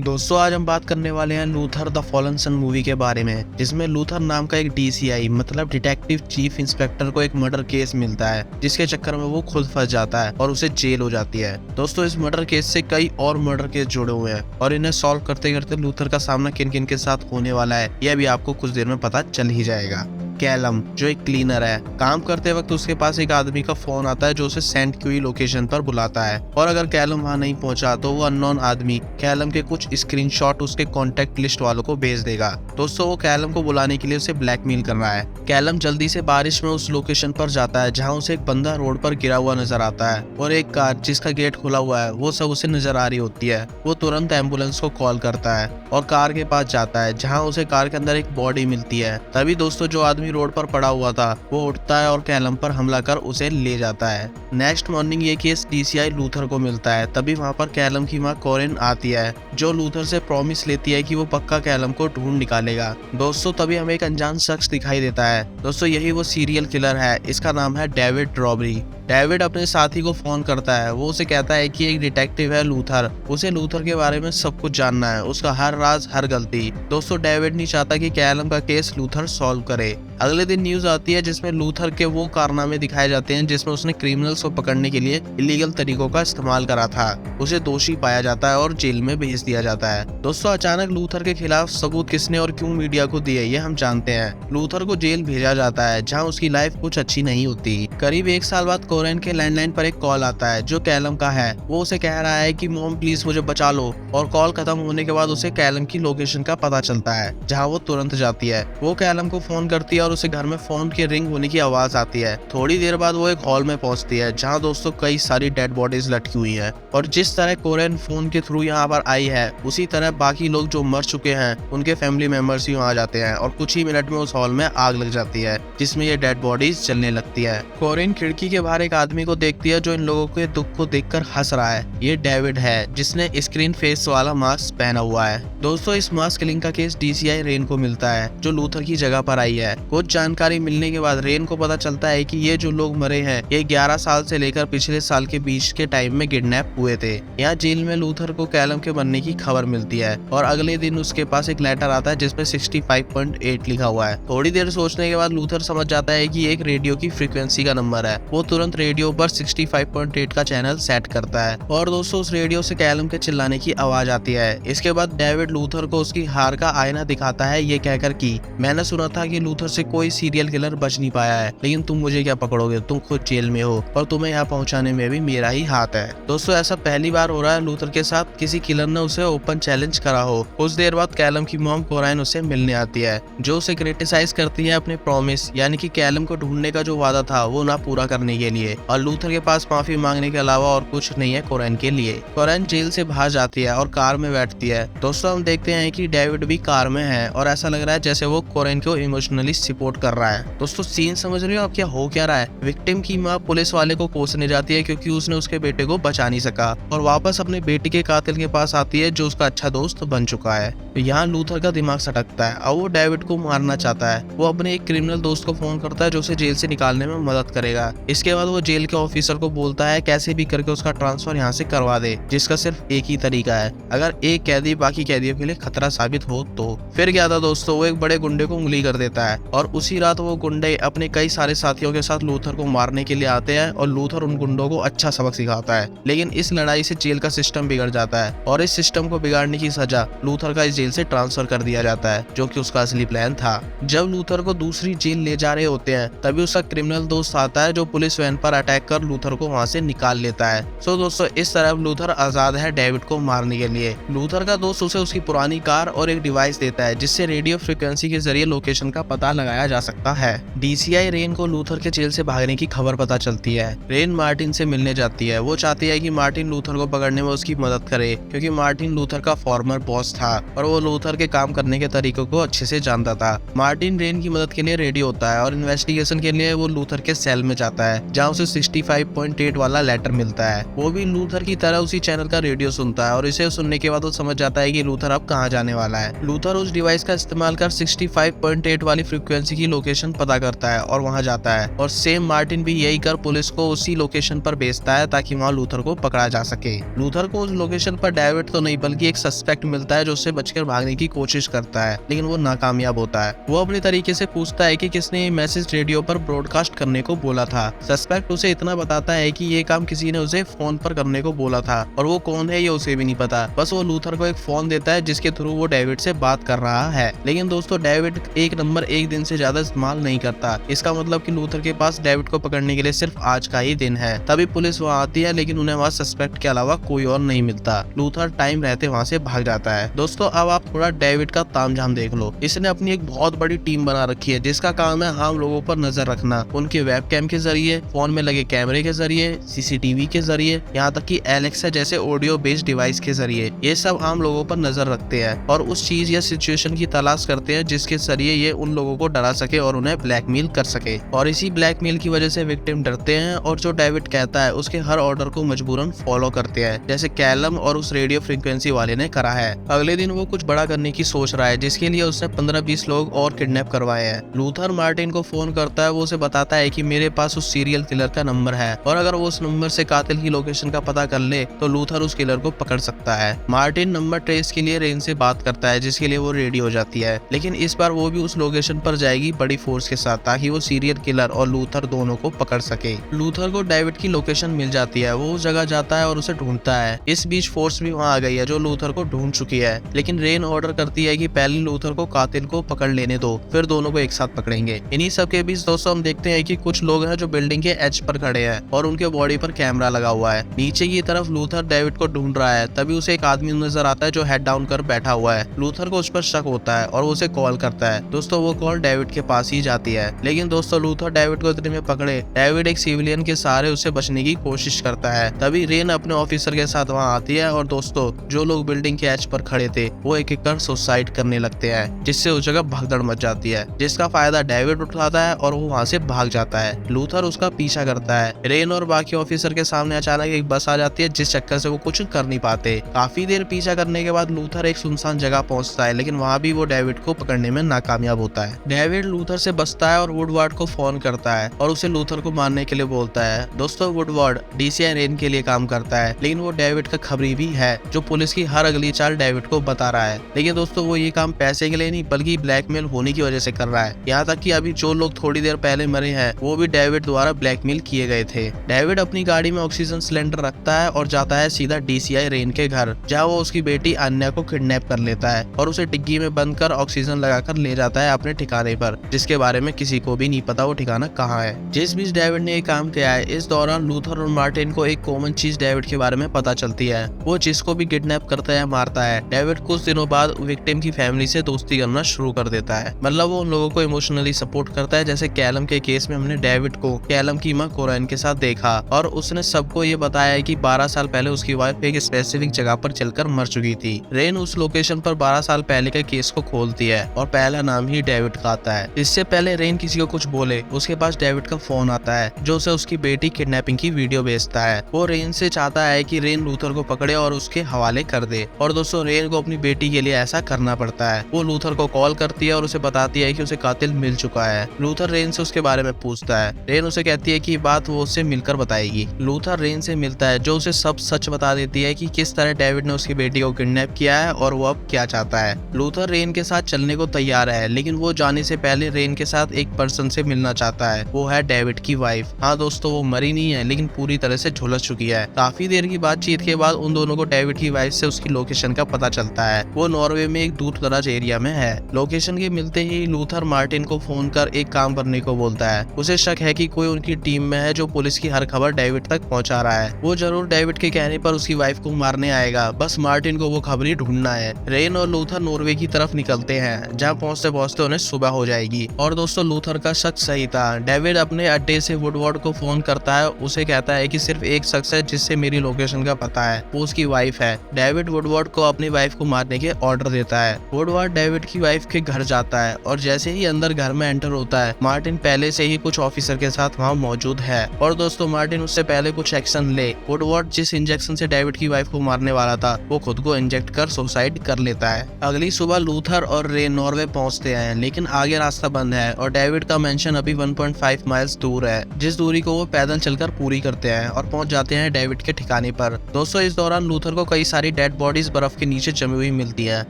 दोस्तों आज हम बात करने वाले हैं Luther the fallen sun movie के बारे में, जिसमें लूथर नाम का एक डीसीआई मतलब डिटेक्टिव चीफ इंस्पेक्टर को एक मर्डर केस मिलता है, जिसके चक्कर में वो खुद फंस जाता है और उसे जेल हो जाती है। दोस्तों इस मर्डर केस से कई और मर्डर केस जुड़े हुए हैं और इन्हें सॉल्व करते करते लूथर का सामना किन किन के साथ होने वाला है यह भी आपको कुछ देर में पता चल ही जाएगा। कैलम जो एक क्लीनर है, काम करते वक्त उसके पास एक आदमी का फोन आता है जो उसे सेंट क्यूई लोकेशन पर बुलाता है और अगर कैलम वहां नहीं पहुंचा तो वो अननोन आदमी कैलम के कुछ स्क्रीनशॉट उसके कॉन्टेक्ट लिस्ट वालों को भेज देगा। दोस्तों वो कैलम को बुलाने के लिए उसे ब्लैकमेल कर रहा है। कैलम जल्दी से बारिश में उस लोकेशन पर जाता है जहाँ उसे एक बंदा रोड पर गिरा हुआ नजर आता है और एक कार जिसका गेट खुला हुआ है वो सब उसे नजर आ रही होती है। वो तुरंत एम्बुलेंस को कॉल करता है और कार के पास जाता है जहाँ उसे कार के अंदर एक बॉडी मिलती है। तभी दोस्तों जो आदमी रोड पर पड़ा हुआ था वो उठता है और कैलम पर हमला कर उसे ले जाता है। नेक्स्ट मॉर्निंग ये केस डीसीआई लूथर को मिलता है। तभी वहाँ पर कैलम की माँ कोरिन आती है जो लूथर से प्रॉमिस लेती है कि वो पक्का कैलम को ढूंढ निकालेगा। दोस्तों तभी हमें एक अनजान शख्स दिखाई देता है। दोस्तों यही वो सीरियल किलर है, इसका नाम है डेविड रॉबरी। डेविड अपने साथी को फोन करता है। वो उसे कहता है कि एक डिटेक्टिव है लूथर, उसे लूथर के बारे में सब कुछ जानना है, उसका हर राज हर गलती। दोस्तों डेविड नहीं चाहता कि कैलम का केस लूथर सॉल्व करे। अगले दिन न्यूज आती है जिसमें लूथर के वो कारनामे दिखाए जाते हैं जिसमें उसने क्रिमिनल्स को पकड़ने के लिए इलीगल तरीकों का इस्तेमाल करा था। उसे दोषी पाया जाता है और जेल में भेज दिया जाता है। दोस्तों अचानक लूथर के खिलाफ सबूत किसने और क्यों मीडिया को दिए ये हम जानते हैं। लूथर को जेल भेजा जाता है जहाँ उसकी लाइफ कुछ अच्छी नहीं होती। करीब एक साल बाद कोरेन के लैंडलाइन पर एक कॉल आता है जो कैलम का है। वो उसे कह रहा है कि मॉम प्लीज मुझे बचा लो और कॉल खत्म होने के बाद उसे कैलम की लोकेशन का पता चलता है जहाँ वो तुरंत जाती है। वो कैलम को फोन करती है और उसे घर में फोन के रिंग होने की आवाज आती है। थोड़ी देर बाद वो एक हॉल में पहुंचती है जहाँ दोस्तों कई सारी डेड बॉडीज लटकी हुई हैं और जिस तरह कोरेन फोन के थ्रू यहाँ पर आई है उसी तरह बाकी लोग जो मर चुके हैं उनके फैमिली मेंबर्स ही आ जाते हैं और कुछ ही मिनट में उस हॉल में आग लग जाती है जिसमें ये डेड बॉडीज जलने लगती है। कोरेन खिड़की के बाहर एक आदमी को देखती है जो इन लोगों के दुख को देखकर हंस रहा है। ये डेविड है जिसने स्क्रीन फेस वाला मास्क पहना हुआ है। दोस्तों इस मास्क किलिंग का केस डीसीआई रेन को मिलता है जो लूथर की जगह पर आई है। कुछ जानकारी मिलने के बाद रेन को पता चलता है कि ये जो लोग मरे हैं ये 11 साल से लेकर पिछले साल के बीच के टाइम में किडनैप हुए थे। यहाँ जेल में लूथर को कैलम के मरने की खबर मिलती है और अगले दिन उसके पास एक लेटर आता है जिसमें 65.8 लिखा हुआ है। थोड़ी देर सोचने के बाद लूथर समझ जाता है कि एक रेडियो की फ्रीक्वेंसी का नंबर है। वो तुरंत रेडियो पर 65.8 का चैनल सेट करता है और दोस्तों उस रेडियो से कैलम के चिल्लाने की आवाज आती है। इसके बाद डेविड लूथर को उसकी हार का आईना दिखाता है ये कहकर कि मैंने सुना था कि लूथर से कोई सीरियल किलर बच नहीं पाया है, लेकिन तुम मुझे क्या पकड़ोगे, तुम खुद जेल में हो और तुम्हें यहाँ पहुंचाने में भी मेरा ही हाथ है। दोस्तों ऐसा पहली बार हो रहा है लूथर के साथ किसी किलर ने उसे ओपन चैलेंज करा हो। कुछ देर बाद कैलम की मॉम कोराइन उसे मिलने आती है जो उसे क्रिटिसाइज करती है अपने प्रॉमिस यानी कि कैलम को ढूंढने का जो वादा था वो ना पूरा करने के लिए और लूथर के पास माफी मांगने के अलावा और कुछ नहीं है कोराइन के लिए। कोराइन जेल से बाहर जाती है और कार में बैठती है। दोस्तों हम देखते हैं कि डेविड भी कार में है और ऐसा लग रहा है जैसे वो कोराइन को इमोशनली सपोर्ट कर रहा है। दोस्तों सीन समझ रहे हो आप, क्या हो क्या रहा है। विक्टिम की माँ पुलिस वाले को कोसने जाती है क्योंकि उसने उसके बेटे को बचा नहीं सका और वापस अपने बेटे के कातिल के पास आती है जो उसका अच्छा दोस्त बन चुका है। यहाँ लूथर का दिमाग सटकता है और वो डेविड को मारना चाहता है। वो अपने एक क्रिमिनल दोस्त को फोन करता है जो उसे जेल से निकालने में मदद करेगा। इसके बाद वो जेल के ऑफिसर को बोलता है कैसे भी करके उसका ट्रांसफर यहाँ से करवा दे, जिसका सिर्फ एक ही तरीका है, अगर एक कैदी बाकी कैदियों के लिए खतरा साबित हो तो। फिर क्या था दोस्तों, वो एक बड़े गुंडे को उंगली कर देता है और उसी रात वो गुंडे अपने कई सारे साथियों के साथ लूथर को मारने के लिए आते हैं और लूथर उन गुंडों को अच्छा सबक सिखाता है। लेकिन इस लड़ाई से जेल का सिस्टम बिगड़ जाता है और इस सिस्टम को बिगाड़ने की सजा लूथर का इस जेल से ट्रांसफर कर दिया जाता है जो कि उसका असली प्लान था। जब लूथर को दूसरी जेल ले जा रहे होते हैं तभी उसका क्रिमिनल दोस्त आता है जो पुलिस वैन पर अटैक कर लूथर को वहां से निकाल लेता है। सो दोस्तों इस तरह लूथर आजाद है डेविड को मारने के लिए। लूथर का दोस्त उसे उसकी पुरानी कार और एक डिवाइस देता है जिससे रेडियो फ्रीक्वेंसी के जरिए लोकेशन का पता लगाया जा सकता है। डीसीआई रेन को लूथर के जेल से भागने की खबर पता चलती है। रेन मार्टिन से मिलने जाती है। वो चाहती है कि मार्टिन लूथर को पकड़ने में उसकी मदद करे क्योंकि मार्टिन लूथर का फॉर्मर बॉस था और वो लूथर के काम करने के तरीकों को अच्छे से जानता था। मार्टिन रेन की मदद के लिए रेडी होता है और इन्वेस्टिगेशन के लिए वो लूथर के सेल में जाता है जहाँ उसे 65.8 वाला लेटर मिलता है। वो भी लूथर की तरह उसी चैनल का रेडियो सुनता है और इसे सुनने के बाद वो समझ जाता है कि लूथर अब कहाँ जाने वाला है। लूथर उस डिवाइस का इस्तेमाल कर 65.8 वाली फ्रीक्वेंसी की लोकेशन पता करता है और वहां जाता है, और सेम मार्टिन भी यही कर पुलिस को उसी लोकेशन पर भेजता है ताकि वहां लूथर को पकड़ा जा सके। लूथर को उस लोकेशन पर डेविड तो नहीं बल्कि एक सस्पेक्ट मिलता है जो उससे बचकर भागने की कोशिश करता है, लेकिन वो नाकामयाब होता है। वो अपने तरीके से पूछता है कि किसने ये मैसेज रेडियो पर ब्रॉडकास्ट करने को बोला था। सस्पेक्ट उसे इतना बताता है कि ये काम किसी ने उसे फोन पर करने को बोला था और वो कौन है ये उसे भी नहीं पता। बस वो लूथर को एक फोन देता है जिसके थ्रू वो डेविड से बात कर रहा है। लेकिन दोस्तों डेविड एक नंबर एक दिन से ज्यादा इस्तेमाल नहीं करता। इसका मतलब कि लूथर के पास डेविड को पकड़ने के लिए सिर्फ आज का ही दिन है। तभी पुलिस वहाँ आती है, लेकिन उन्हें वहाँ सस्पेक्ट के अलावा कोई और नहीं मिलता। लूथर टाइम रहते वहाँ से भाग जाता है। दोस्तों अब आप थोड़ा डेविड का तामझाम देख लो। इसने अपनी एक बहुत बड़ी टीम बना रखी है जिसका काम है आम लोगों पर नजर रखना, उनके वेबकैम के जरिए, फोन में लगे कैमरे के जरिए, सीसीटीवी के जरिए, यहाँ तक कि एलेक्सा जैसे ऑडियो बेस्ड डिवाइस के जरिए। ये सब आम लोगों पर नजर रखते हैं और उस चीज या सिचुएशन की तलाश करते हैं जिसके जरिए ये उन लोगों को डरा सके और उन्हें ब्लैकमेल कर सके। और इसी ब्लैकमेल की वजह से विक्टिम डरते हैं और जो डेविड कहता है उसके हर ऑर्डर को मजबूरन फॉलो करते हैं, जैसे कैलम और उस रेडियो फ्रीक्वेंसी वाले ने करा है। अगले दिन वो कुछ बड़ा करने की सोच रहा है जिसके लिए उसने 15-20 लोग और किडनैप करवाए हैं। लूथर मार्टिन को फोन करता है। वो उसे बताता है कि मेरे पास उस सीरियल किलर का नंबर है और अगर वो उस नंबर से कातिल की लोकेशन का पता कर ले तो लूथर उस किलर को पकड़ सकता है। मार्टिन नंबर ट्रेस के लिए रेन से बात करता है जिसके लिए वो रेडी हो जाती है, लेकिन इस बार वो भी उस लोकेशन पर जाएगी बड़ी फोर्स के साथ ताकि वो सीरियल किलर और लूथर दोनों को पकड़ सके। लूथर को डेविड की लोकेशन मिल जाती है। वो उस जगह जाता है और उसे ढूंढता है। इस बीच फोर्स भी वहाँ आ गई है जो लूथर को ढूंढ चुकी है, लेकिन रेन ऑर्डर करती है कि पहले लूथर को कातिल को पकड़ लेने दो, फिर दोनों को एक साथ पकड़ेंगे। इन्हीं सब के बीच दोस्तों हम देखते हैं कि कुछ लोग हैं जो बिल्डिंग के एज पर खड़े हैं और उनके बॉडी पर कैमरा लगा हुआ है। नीचे की तरफ लूथर डेविड को ढूंढ रहा है। तभी उसे एक आदमी नजर आता है जो हेड डाउन कर बैठा हुआ है। लूथर को उस पर शक होता है और वो उसे कॉल करता है। दोस्तों वो कॉल डेविड के पास ही जाती है, लेकिन दोस्तों लूथर डेविड को इतने में पकड़े डेविड एक सिविलियन के सहारे उससे बचने की कोशिश करता है। तभी रेन अपने ऑफिसर के साथ वहाँ आती है और दोस्तों जो लोग बिल्डिंग के एज पर खड़े थे वो एक एक कर सुसाइड करने लगते हैं, जिससे उस जगह भगदड़ मच जाती है, जिसका फायदा डेविड उठाता है और वो वहाँ से भाग जाता है। लूथर उसका पीछा करता है। रेन और बाकी ऑफिसर के सामने अचानक एक बस आ जाती है जिस चक्कर से वो कुछ कर नहीं पाते। काफी देर पीछा करने के बाद लूथर एक सुनसान जगह पहुंचता है, लेकिन वहाँ भी वो डेविड को पकड़ने में नाकामयाब होता है। डेविड लूथर से बचता है और वुडवार्ड को फोन करता है और उसे लूथर को मारने के लिए बोलता है। दोस्तों वुडवार्ड डीसीआई रेन के लिए काम करता है, लेकिन वो डेविड का खबरी भी है जो पुलिस की हर अगली चाल डेविड को बता रहा है। लेकिन दोस्तों वो ये काम पैसे के लिए नहीं बल्कि ब्लैकमेल होने की वजह से कर रहा है। यहाँ तक कि अभी जो लोग थोड़ी देर पहले मरे हैं वो भी डेविड द्वारा ब्लैकमेल किए गए थे। डेविड अपनी गाड़ी में ऑक्सीजन सिलेंडर रखता है और जाता है सीधा डीसीआई रेन के घर, जहाँ वो उसकी बेटी अन्या को किडनैप कर लेता है और उसे डिग्गी में बंद कर ऑक्सीजन लगाकर ले जाता है अपने ठिकाने पर, जिसके बारे में किसी को भी नहीं पता वो ठिकाना कहाँ है। जिस बीच डेविड ने ये काम किया है, इस दौरान लूथर और मार्टिन को एक कॉमन चीज डेविड के बारे में पता चलती है। वो जिसको भी किडनैप करता है मारता है। डेविड कुछ दिनों बाद विक्टिम की फैमिली से दोस्ती करना शुरू कर देता है, मतलब वो उन लोगों को इमोशनली सपोर्ट करता है। जैसे कैलम के केस में हमने डेविड को कैलम की मां कोरैन के साथ देखा और उसने सबको ये बताया है कि 12 साल पहले उसकी वाइफ एक स्पेसिफिक जगह पर जलकर मर चुकी थी। रेन उस लोकेशन पर 12 साल पहले के केस को खोलती है और पहला नाम ही डेविड का आता है। इससे पहले रेन किसी को कुछ बोले उसके पास डेविड का फोन आता है जो उसे उसकी बेटी किडनैपिंग की वीडियो भेजता है। वो रेन से चाहता है कि रेन लूथर को पकड़े और उसके हवाले कर दे, और दोस्तों रेन को अपनी बेटी के लिए ऐसा करना पड़ता है। वो लूथर को कॉल करती है और उसे बताती है कि उसे कातिल मिल चुका है। लूथर रेन से उसके बारे में पूछता है। रेन उसे कहती है कि बात वो उससे मिलकर बताएगी। लूथर रेन से मिलता है जो उसे सब सच बता देती है कि किस तरह डेविड ने उसकी बेटी को किडनैप किया है और वो अब क्या चाहता है। लूथर रेन के साथ चलने को तैयार है, लेकिन वो जाने से पहले रेन के साथ एक पर्सन से मिलना चाहता है। वो है डेविड की वाइफ। हाँ दोस्तों वो मरी नहीं है, लेकिन पूरी तरह से झुलस चुकी है। काफी देर की बातचीत के बाद उन दोनों को डेविड की वाइफ से उसकी लोकेशन का पता चलता है। वो नॉर्वे में एक दूर दराज एरिया में है। लोकेशन के मिलते ही लूथर मार्टिन को फोन कर एक काम करने को बोलता है। उसे शक है कि कोई उनकी टीम में है जो पुलिस की हर खबर डेविड तक पहुंचा रहा है। वो जरूर डेविड के कहने पर उसकी वाइफ को मारने आएगा, बस मार्टिन को वो खबर ही ढूंढना है। रेन और लूथर नॉर्वे की तरफ निकलते हैं, जहाँ पहुंचते पहुंचते उन्हें सुबह हो जाएगी। और दोस्तों लूथर का शक सही था। डेविड अपने अड्डे से वुडवार्ड को फोन करता है। उसे कहता है कि सिर्फ एक शख्स है जिससे मेरी लोकेशन का पता है, वो उसकी वाइफ है। डेविड वुडवार्ड को अपनी वाइफ को मारने के ऑर्डर देता है। वुडवार्ड डेविड की वाइफ के घर जाता है और जैसे ही अंदर घर में एंटर होता है, मार्टिन पहले से ही कुछ ऑफिसर के साथ वहाँ मौजूद मौजूद है और दोस्तों मार्टिन उससे पहले कुछ एक्शन ले। वुडवार्ड जिस इंजेक्शन से डेविड की वाइफ को मारने वाला था वो खुद को इंजेक्ट कर सुसाइड कर लेता है। अगली सुबह लूथर और रे नॉर्वे पहुंचते हैं, लेकिन आगे रास्ता बंद है और डेविड का मेंशन अभी 1.5 माइल्स दूर है, जिस दूरी को वो पैदल चलकर पूरी करते हैं और पहुंच जाते हैं डेविड के ठिकाने पर। दोस्तों इस दौरान लूथर को कई सारी डेड बॉडीज बर्फ के नीचे जमी हुई मिलती है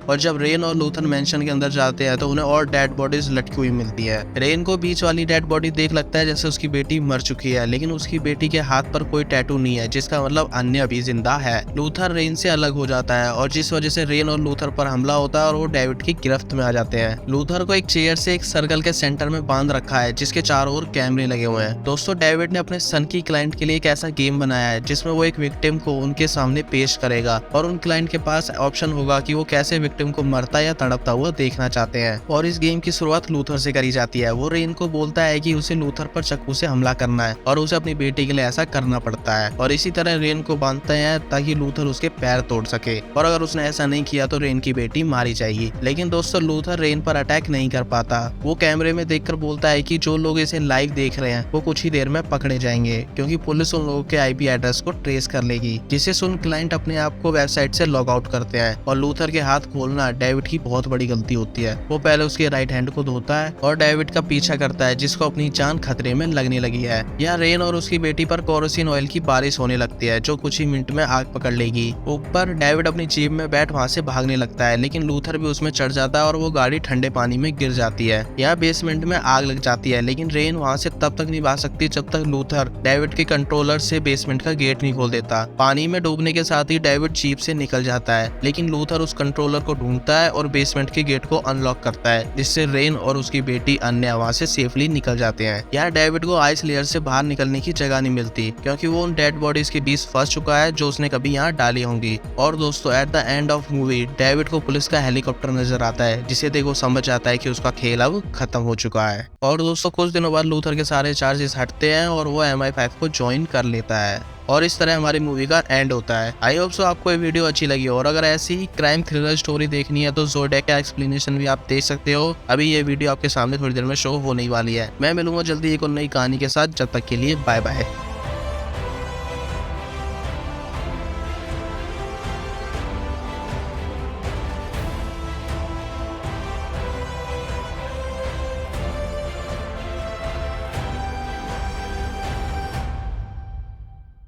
और जब रेन और लूथर मेंशन के अंदर जाते हैं तो उन्हें और डेड बॉडीज लटकी हुई मिलती है। रेन को बीच वाली डेड बॉडी देख लगता है जैसे उसकी बेटी मर चुकी है, लेकिन उसकी बेटी के हाथ पर कोई टैटू नहीं है, जिसका मतलब अन्य अभी जिंदा है। लूथर रेन से अलग हो जाता है और जिस वजह से रेन और लूथर पर हमला होता है और वो डेविड की गिरफ्त में आ जाते हैं। लूथर को एक चेयर से एक सर्कल के सेंटर में बांध रखा है जिसके चारों ओर कैमरे लगे हुए हैं। दोस्तों डेविड ने अपने सन की क्लाइंट के लिए एक ऐसा गेम बनाया है जिसमें वो एक विक्टिम को उनके सामने पेश करेगा और उन क्लाइंट के पास ऑप्शन होगा कि वो कैसे विक्टिम को मरता या तड़पता हुआ देखना चाहते हैं। और इस गेम की शुरुआत लूथर से करी जाती है। वो रेन को बोलता है कि उसे लूथर पर चाकू से हमला करना है और उसे अपनी बेटी के लिए ऐसा करना पड़ता है और इसी तरह रेन को बांधते हैं ताकि लूथर उसके पैर तोड़ सके और अगर उसने ऐसा नहीं किया तो रेन की बेटी मारी जाएगी। लेकिन दोस्तों लूथर रेन पर अटैक नहीं कर पाता। वो कैमरे में देखकर बोलता है कि जो लोग इसे लाइव देख रहे हैं वो कुछ ही देर में पकड़े जाएंगे क्योंकि पुलिस उन लोगों के आईपी एड्रेस को ट्रेस कर लेगी, जिसे सुन क्लाइंट अपने आप को वेबसाइट से लॉग आउट करते हैं और लूथर के हाथ खोलना डेविड की बहुत बड़ी गलती होती है। वो पहले उसके राइट हैंड को धोता है और डेविड का पीछा करता है जिसको अपनी जान खतरे में लगने लगी है। यहाँ रेन और उसकी बेटी पर केरोसिन ऑयल की बारिश होने लगती है जो कुछ ही मिनट में आग पकड़ लेगी। ऊपर डेविड अपनी जीप में बैठ वहाँ से भागने लगता है, लेकिन लूथर भी उसमें चढ़ जाता है और वो गाड़ी ठंडे पानी में गिर जाती है। यहाँ बेसमेंट में आग लग जाती है, लेकिन रेन वहाँ से तब तक नहीं भाग सकती जब तक लूथर डेविड के कंट्रोलर से बेसमेंट का गेट नहीं खोल देता। पानी में डूबने के साथ ही डेविड जीप से निकल जाता है, लेकिन लूथर उस कंट्रोलर को ढूंढता है और बेसमेंट के गेट को अनलॉक करता है, जिससे रेन और उसकी बेटी अन्य वहाँ से सेफली निकल जाते हैं। यहाँ डेविड को आइस लेयर से बाहर निकलने की जगह नहीं मिलती क्योंकि वो उन डेड बॉडीज के बीच फंस चुका है जो उसने कभी यहाँ डाली होंगी। और दोस्तों at the end of movie David को पुलिस का हेलीकॉप्टर नजर आता है, जिसे देखो समझ आता है कि उसका खेल अब खत्म हो चुका है। और दोस्तों कुछ दिनों बाद लूथर के सारे चार्जेस हटते हैं और वो MI5 को ज्वाइन कर लेता है और इस तरह हमारी मूवी का एंड होता है। आई होप सो आपको ये वीडियो अच्छी लगी हो और अगर ऐसी ही क्राइम थ्रिलर स्टोरी देखनी है तो ज़ोडिएक का एक्सप्लेनेशन भी आप देख सकते हो। अभी ये वीडियो आपके सामने थोड़ी देर में शो होने वाली है। मैं मिलूंगा जल्दी एक और नई कहानी के साथ, जब तक के लिए बाय बाय।